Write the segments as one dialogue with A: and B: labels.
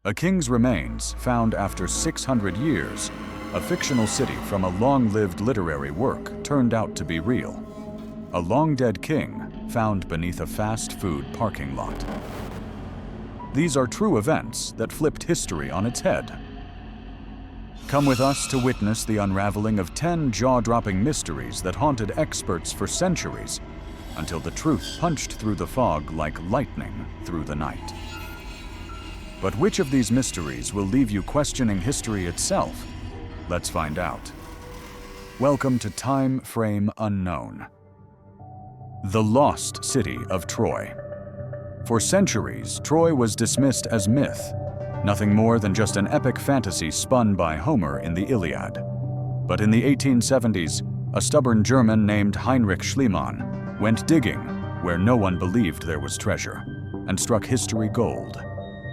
A: A king's remains found after 600 years, a fictional city from a long-lived literary work turned out to be real. A long-dead king found beneath a fast food parking lot. These are true events that flipped history on its head. Come with us to witness the unraveling of 10 jaw-dropping mysteries that haunted experts for centuries, until the truth punched through the fog like lightning through the night. But which of these mysteries will leave you questioning history itself? Let's find out. Welcome to Timeframe Unknown. The lost city of Troy. For centuries, Troy was dismissed as myth, nothing more than just an epic fantasy spun by Homer in the Iliad. But in the 1870s, a stubborn German named Heinrich Schliemann went digging where no one believed there was treasure, and struck history gold.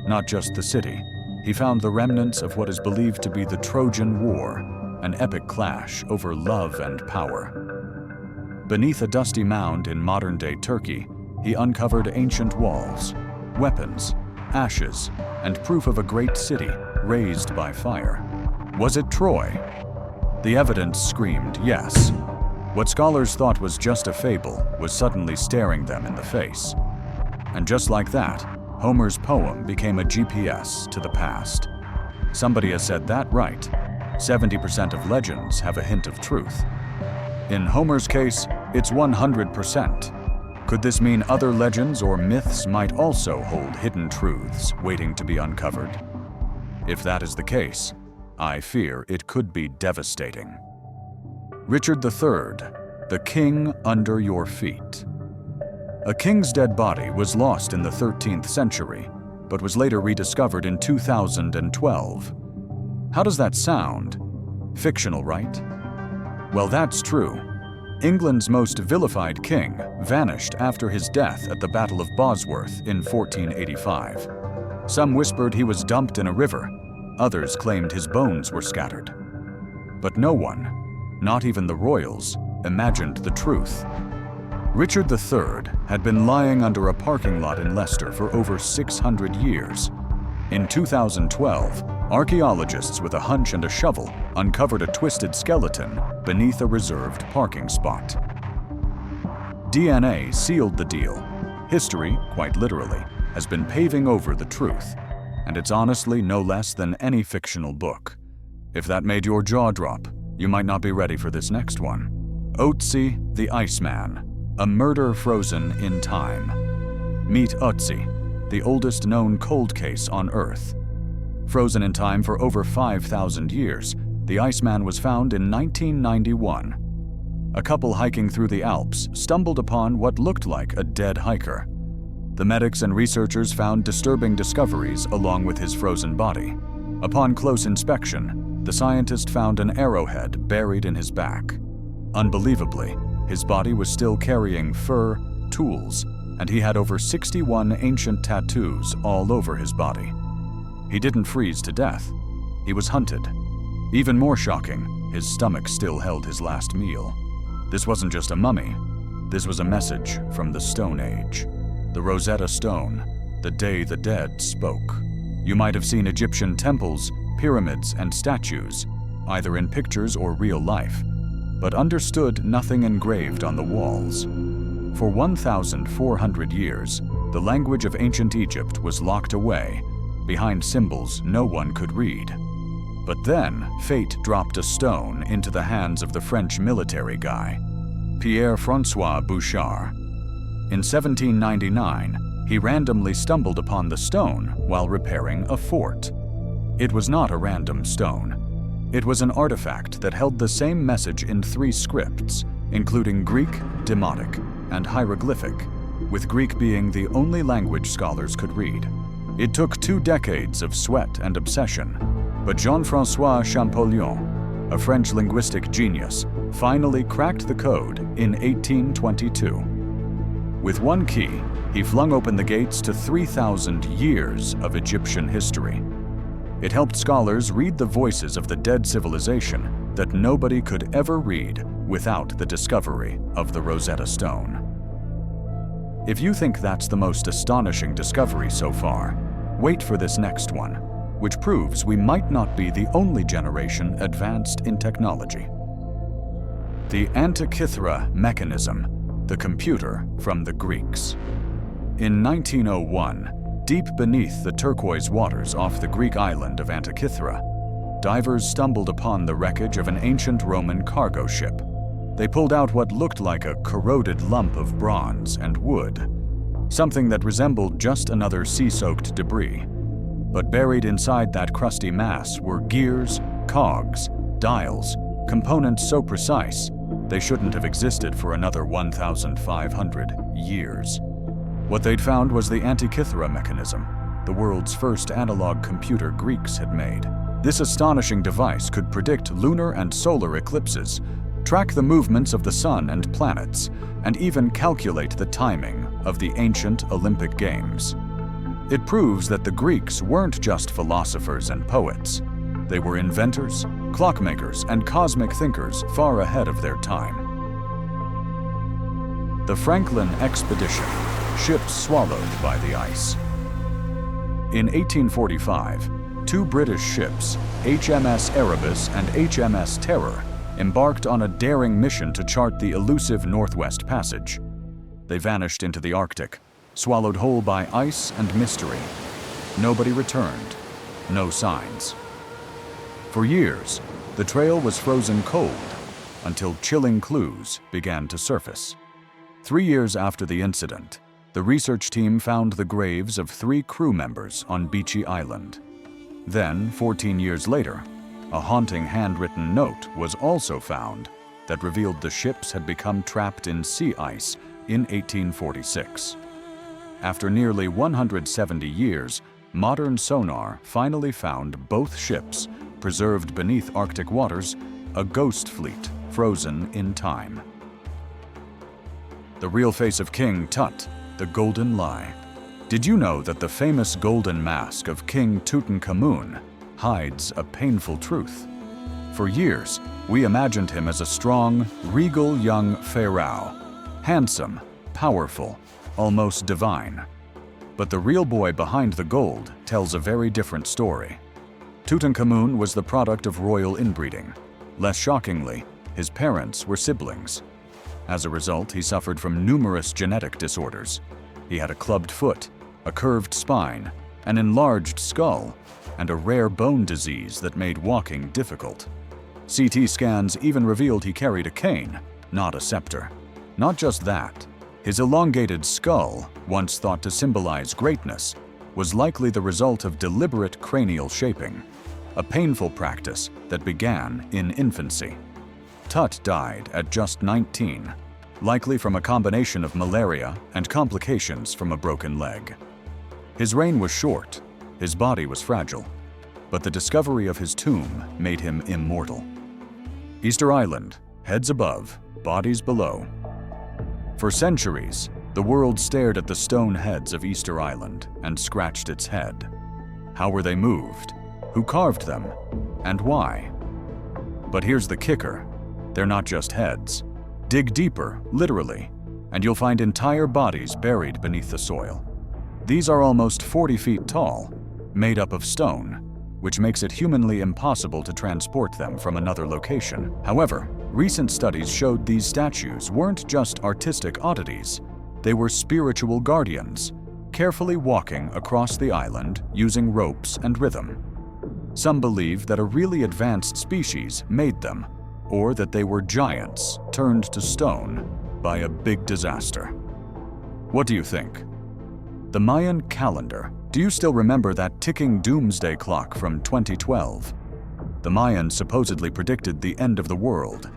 A: Not just the city, he found the remnants of what is believed to be the Trojan War, an epic clash over love and power. Beneath a dusty mound in modern-day Turkey, he uncovered ancient walls, weapons, ashes, and proof of a great city razed by fire. Was it Troy? The evidence screamed yes. What scholars thought was just a fable was suddenly staring them in the face. And just like that, Homer's poem became a GPS to the past. Somebody has said that right. 70% of legends have a hint of truth. In Homer's case, it's 100%. Could this mean other legends or myths might also hold hidden truths waiting to be uncovered? If that is the case, I fear it could be devastating. Richard III, the king under your feet. A king's dead body was lost in the 13th century, but was later rediscovered in 2012. How does that sound? Fictional, right? Well, that's true. England's most vilified king vanished after his death at the Battle of Bosworth in 1485. Some whispered he was dumped in a river, others claimed his bones were scattered. But no one, not even the royals, imagined the truth. Richard III had been lying under a parking lot in Leicester for over 600 years. In 2012, archaeologists with a hunch and a shovel uncovered a twisted skeleton beneath a reserved parking spot. DNA sealed the deal. History, quite literally, has been paving over the truth, and it's honestly no less than any fictional book. If that made your jaw drop, you might not be ready for this next one. Otzi the Iceman. A murder frozen in time. Meet Otzi, the oldest known cold case on Earth. Frozen in time for over 5,000 years, the Iceman was found in 1991. A couple hiking through the Alps stumbled upon what looked like a dead hiker. The medics and researchers found disturbing discoveries along with his frozen body. Upon close inspection, the scientist found an arrowhead buried in his back. Unbelievably, his body was still carrying fur, tools, and he had over 61 ancient tattoos all over his body. He didn't freeze to death. He was hunted. Even more shocking, his stomach still held his last meal. This wasn't just a mummy. This was a message from the Stone Age. The Rosetta Stone, the day the dead spoke. You might have seen Egyptian temples, pyramids, and statues, either in pictures or real life, but understood nothing engraved on the walls. For 1,400 years, the language of ancient Egypt was locked away, behind symbols no one could read. But then, fate dropped a stone into the hands of the French military guy, Pierre-François Bouchard. In 1799, he randomly stumbled upon the stone while repairing a fort. It was not a random stone. It was an artifact that held the same message in 3 scripts, including Greek, Demotic, and hieroglyphic, with Greek being the only language scholars could read. It took 2 decades of sweat and obsession, but Jean-François Champollion, a French linguistic genius, finally cracked the code in 1822. With one key, he flung open the gates to 3,000 years of Egyptian history. It helped scholars read the voices of the dead civilization that nobody could ever read without the discovery of the Rosetta Stone. If you think that's the most astonishing discovery so far, wait for this next one. which proves we might not be the only generation advanced in technology. The Antikythera mechanism, the computer from the Greeks. In 1901, deep beneath the turquoise waters off the Greek island of Antikythera, divers stumbled upon the wreckage of an ancient Roman cargo ship. They pulled out what looked like a corroded lump of bronze and wood, something that resembled just another sea-soaked debris. But buried inside that crusty mass were gears, cogs, dials, components so precise they shouldn't have existed for another 1,500 years. What they'd found was the Antikythera mechanism, the world's first analog computer Greeks had made. This astonishing device could predict lunar and solar eclipses, track the movements of the sun and planets, and even calculate the timing of the ancient Olympic Games. It proves that the Greeks weren't just philosophers and poets. They were inventors, clockmakers, and cosmic thinkers far ahead of their time. The Franklin Expedition, ships swallowed by the ice. In 1845, two British ships, HMS Erebus and HMS Terror, embarked on a daring mission to chart the elusive Northwest Passage. They vanished into the Arctic, swallowed whole by ice and mystery. Nobody returned, no signs. For years, the trail was frozen cold until chilling clues began to surface. 3 years after the incident, the research team found the graves of 3 crew members on Beechy Island. Then, 14 years later, a haunting handwritten note was also found that revealed the ships had become trapped in sea ice in 1846. After nearly 170 years, modern sonar finally found both ships preserved beneath Arctic waters, a ghost fleet frozen in time. The real face of King Tut, the Golden Lie. Did you know that the famous golden mask of King Tutankhamun hides a painful truth? For years, we imagined him as a strong, regal young pharaoh, handsome, powerful, almost divine. But the real boy behind the gold tells a very different story. Tutankhamun was the product of royal inbreeding. Less shockingly, his parents were siblings. As a result, he suffered from numerous genetic disorders. He had a clubbed foot, a curved spine, an enlarged skull, and a rare bone disease that made walking difficult. CT scans even revealed he carried a cane, not a scepter. Not just that, his elongated skull, once thought to symbolize greatness, was likely the result of deliberate cranial shaping, a painful practice that began in infancy. Tut died at just 19, likely from a combination of malaria and complications from a broken leg. His reign was short, his body was fragile, but the discovery of his tomb made him immortal. Easter Island, heads above, bodies below. For centuries, the world stared at the stone heads of Easter Island and scratched its head. How were they moved? Who carved them? And why? But here's the kicker. They're not just heads. Dig deeper, literally, and you'll find entire bodies buried beneath the soil. These are almost 40 feet tall, made up of stone, which makes it humanly impossible to transport them from another location. However, recent studies showed these statues weren't just artistic oddities. They were spiritual guardians, carefully walking across the island using ropes and rhythm. Some believe that a really advanced species made them, or that they were giants turned to stone by a big disaster. What do you think? The Mayan calendar. Do you still remember that ticking doomsday clock from 2012? The Mayans supposedly predicted the end of the world.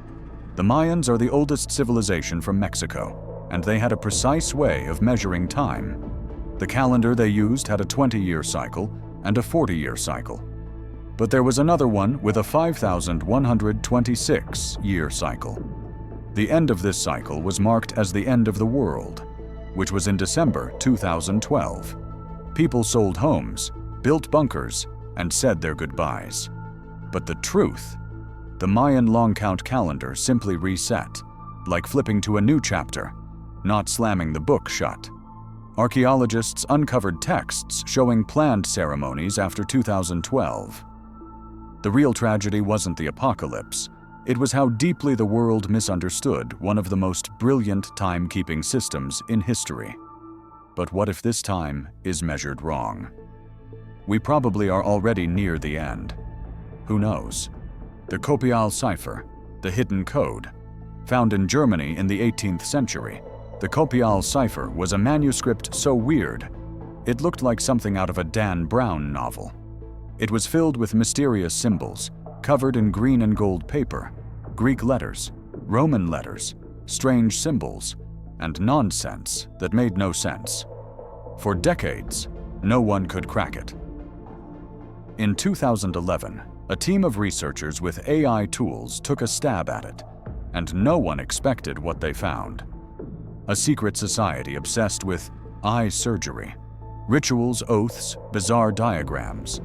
A: The Mayans are the oldest civilization from Mexico, and they had a precise way of measuring time. The calendar they used had a 20-year cycle and a 40-year cycle. But there was another one with a 5,126-year cycle. The end of this cycle was marked as the end of the world, which was in December 2012. People sold homes, built bunkers, and said their goodbyes. But the truth? The Mayan long count calendar simply reset, like flipping to a new chapter, not slamming the book shut. Archaeologists uncovered texts showing planned ceremonies after 2012. The real tragedy wasn't the apocalypse. It was how deeply the world misunderstood one of the most brilliant timekeeping systems in history. But what if this time is measured wrong? We probably are already near the end. Who knows? The Copial cipher, the hidden code. Found in Germany in the 18th century, the Copial cipher was a manuscript so weird, it looked like something out of a Dan Brown novel. It was filled with mysterious symbols, covered in green and gold paper, Greek letters, Roman letters, strange symbols, and nonsense that made no sense. For decades, no one could crack it. In 2011, a team of researchers with AI tools took a stab at it, and no one expected what they found. A secret society obsessed with eye surgery, rituals, oaths, bizarre diagrams.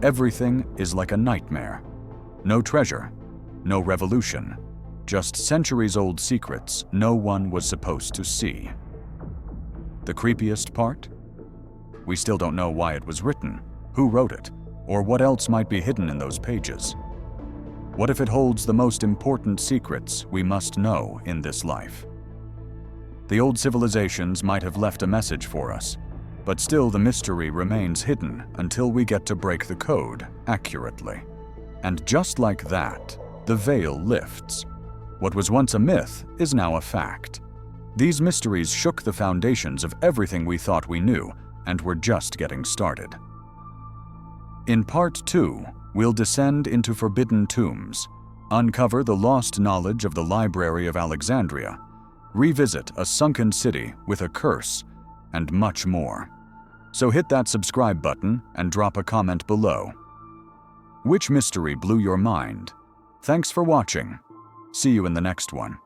A: Everything is like a nightmare. No treasure, no revolution, just centuries-old secrets no one was supposed to see. The creepiest part? We still don't know why it was written, who wrote it, or what else might be hidden in those pages. What if it holds the most important secrets we must know in this life? The old civilizations might have left a message for us, but still the mystery remains hidden until we get to break the code accurately. And just like that, the veil lifts. What was once a myth is now a fact. These mysteries shook the foundations of everything we thought we knew, and we're just getting started. In Part 2, we'll descend into forbidden tombs, uncover the lost knowledge of the Library of Alexandria, revisit a sunken city with a curse, and much more. So hit that subscribe button and drop a comment below. Which mystery blew your mind? Thanks for watching. See you in the next one.